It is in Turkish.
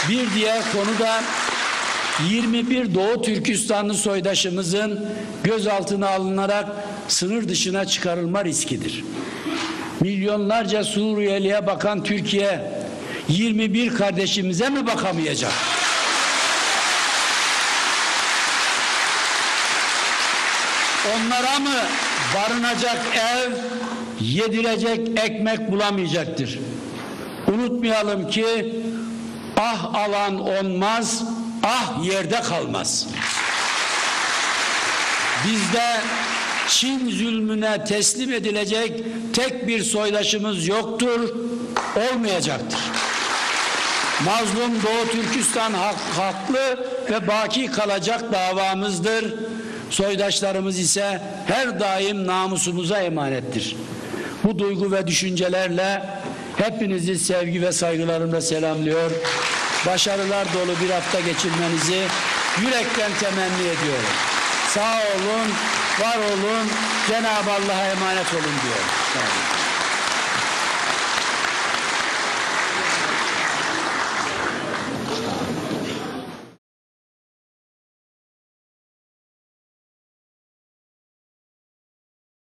Bir diğer konu da 21 Doğu Türkistanlı soydaşımızın gözaltına alınarak sınır dışına çıkarılma riskidir. Milyonlarca Suriyeli'ye bakan Türkiye 21 kardeşimize mi bakamayacak? Onlara mı barınacak ev, yedirecek ekmek bulamayacaktır? Unutmayalım ki ah alan olmaz, ah yerde kalmaz. Bizde Çin zulmüne teslim edilecek tek bir soydaşımız yoktur, olmayacaktır. Mazlum Doğu Türkistan haklı ve baki kalacak davamızdır. Soydaşlarımız ise her daim namusumuza emanettir. Bu duygu ve düşüncelerle hepinizi sevgi ve saygılarımla selamlıyor. Başarılar dolu bir hafta geçirmenizi yürekten temenni ediyorum. Sağ olun, var olun, Cenab-ı Allah'a emanet olun diyorum.